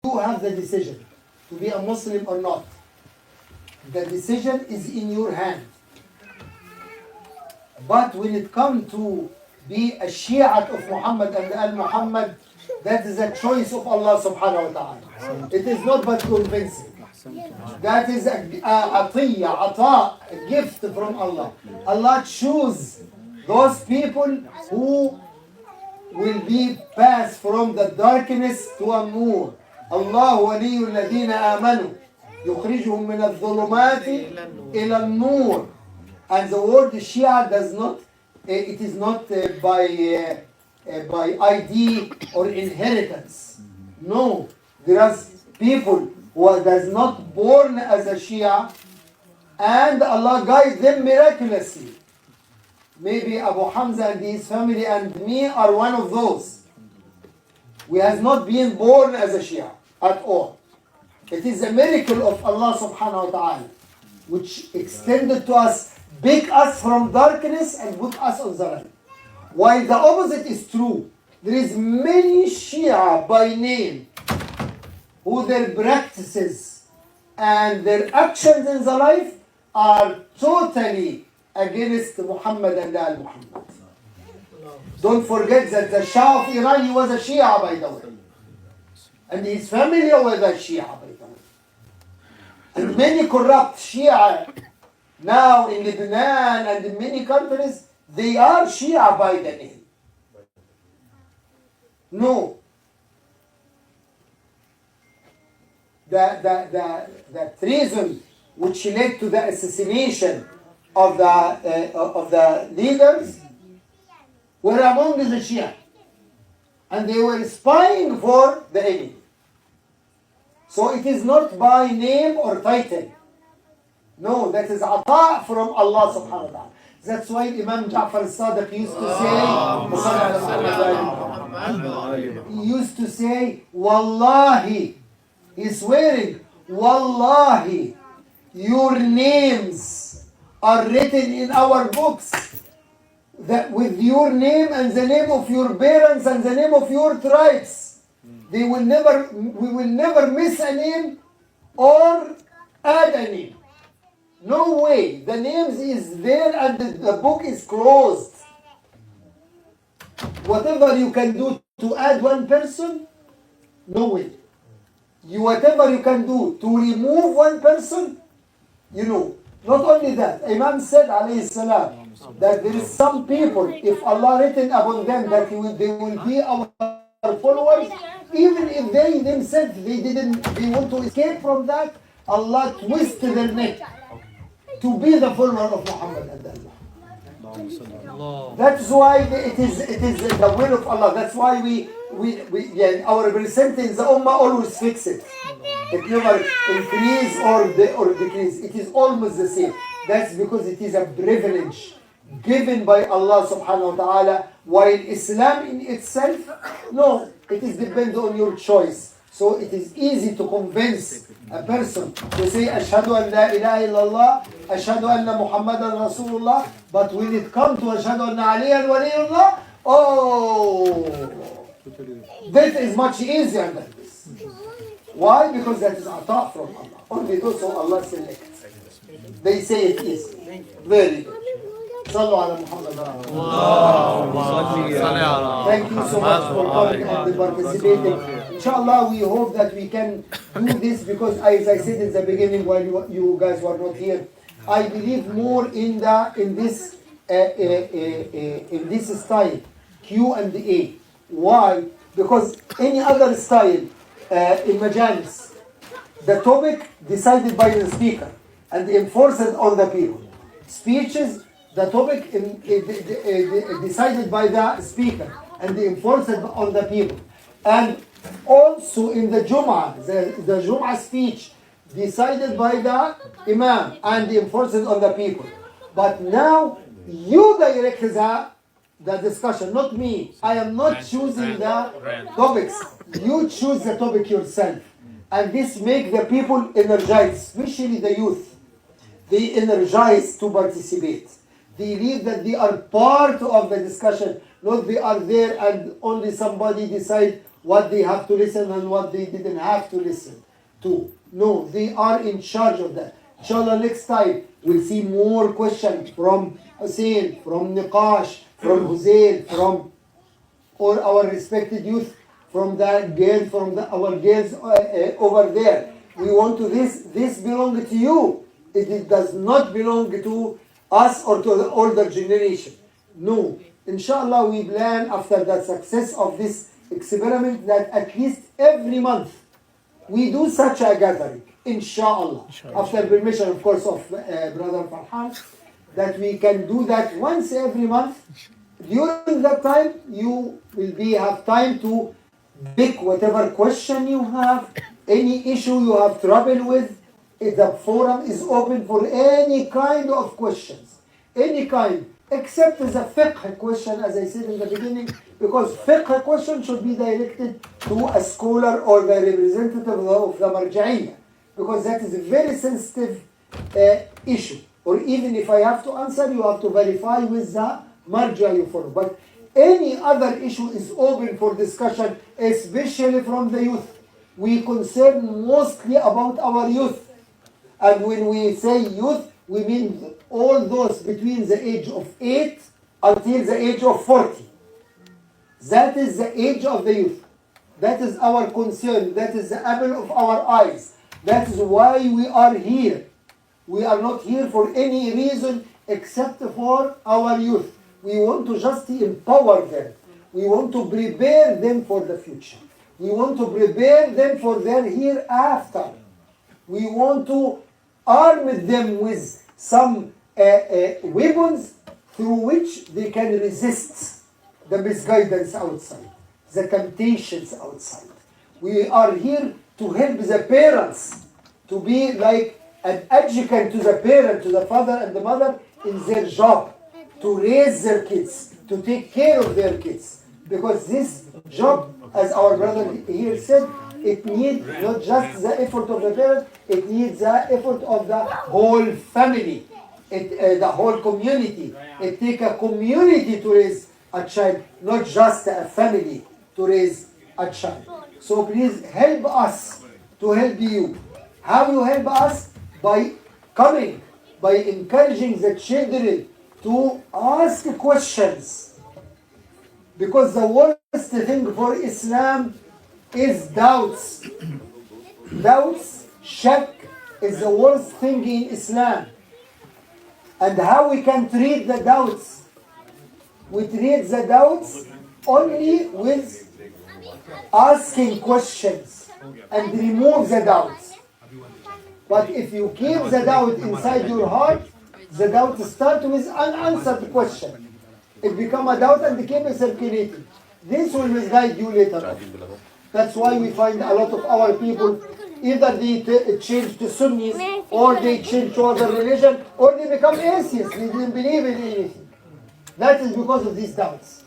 You have the decision to be a Muslim or not. The decision is in your hand. But when it comes to be a Shia of Muhammad and Al-Muhammad, that is a choice of Allah subhanahu wa ta'ala. It is not but convincing. That is a gift from Allah. Allah choose those people who will be passed from the darkness to a nur. Allah ولي الذين آمنوا يخرجهم من الظلمات إلى النور. And the word Shia does not, it is not by ID or inheritance. No, there are people who are does not born as a Shia, and Allah guides them miraculously. Maybe Abu Hamza and his family and me are one of those. We have not been born as a Shia at all. It is a miracle of Allah subhanahu wa ta'ala, which extended to us, pick us from darkness and put us on the light. While the opposite is true. There is many Shia by name who their practices and their actions in the life are totally against Muhammad and Al-Muhammad. Don't forget that the Shah of Iran, he was a Shia by the way. And his family was a Shia by the way. And many corrupt Shia now in Lebanon and in many countries, they are Shia by the name. No. The treason which led to the assassination of the leaders were among the Shia. And they were spying for the enemy. So it is not by name or title. No, that is ata from Allah subhanahu wa ta'ala. That's why Imam Ja'far al-Sadiq used to say, Wallahi, he's swearing, Wallahi, your names are written in our books, that with your name and the name of your parents and the name of your tribes, we will never miss a name or add a name. No way. The names is there and the book is closed. Whatever you can do to add one person, no way. Whatever you can do to remove one person, you know. Not only that, Imam said, alayhi salam, that there is some people, if Allah written upon them that they will be our followers, even if they themselves, they want to escape from that, Allah twisted their neck to be the follower of Muhammad and Allah. That's why it is the will of Allah. That's why our representative in the Ummah always fix it. It never increase or decrease. It is almost the same. That's because it is a privilege given by Allah subhanahu wa ta'ala. While Islam in itself, no, it is depend on your choice. So it is easy to convince a person to say, Ashhadu an la ilaha illallah, Ashhadu anna Muhammadan Rasulullah, but when it comes to Ashhadu anna Aliyan Waliyullah, that is much easier than this. Why? Because that is ata from Allah. Only those who Allah selects. They say it is. Very good. صلوا على محمد. Thank you so much for coming and participating. Inshallah, we hope that we can do this because, as I said in the beginning, while you guys were not here, I believe more in this style, Q&A. Why? Because any other style in majalis, the topic decided by the speaker and enforced on the people. Speeches, the topic decided by the speaker and enforced on the people. And also in the Jum'ah, the Jum'ah speech decided by the Imam and enforced on the people. But now you direct the discussion, not me. I am not choosing the topics. You choose the topic yourself. And this makes the people energized, especially the youth. They energize to participate. They believe that they are part of the discussion, not they are there and only somebody decide what they have to listen and what they didn't have to listen to. No, they are in charge of that. Inshallah, next time we'll see more questions from Hussein, from Niqash, from Hussein, from all our respected youth, from the girls, from our girls over there. We want to this belongs to you. It does not belong to us or to the older generation. No. Inshallah, we plan after the success of this experiment that at least every month we do such a gathering. Inshallah. After permission, of course, of Brother Farhan, that we can do that once every month. During that time, you will have time to pick whatever question you have, any issue you have trouble with. The forum is open for any kind of questions, any kind, except as a fiqh question, as I said in the beginning, because fiqh question should be directed to a scholar or the representative of the marja'iyah, because that is a very sensitive issue. Or even if I have to answer, you have to verify with the marja you follow. But any other issue is open for discussion, especially from the youth. We concern mostly about our youth. And when we say youth, we mean all those between the age of 8 until the age of 40. That is the age of the youth. That is our concern. That is the apple of our eyes. That is why we are here. We are not here for any reason except for our youth. We want to just empower them. We want to prepare them for the future. We want to prepare them for their hereafter. We want to arm them with some weapons through which they can resist the misguidance outside, the temptations outside. We are here to help the parents to be like an adjunct to the parent, to the father and the mother in their job, to raise their kids, to take care of their kids. Because this job, as our brother here said, it needs not just the effort of the parent, it needs the effort of the whole family, the whole community. It takes a community to raise a child, not just a family to raise a child. So please help us to help you. How you help us? By coming, by encouraging the children to ask questions. Because the worst thing for Islam is doubts. Doubts, shak, is the worst thing in Islam. And how we can treat the doubts? We treat the doubts only with asking questions and remove the doubts. But if you keep the doubt inside your heart, the doubt starts with an unanswered question. It becomes a doubt and keeps circulating. This will misguide you later on. That's why we find a lot of our people, either they change to Sunnis, or they change to other religion, or they become atheists. They didn't believe in anything. That is because of these doubts.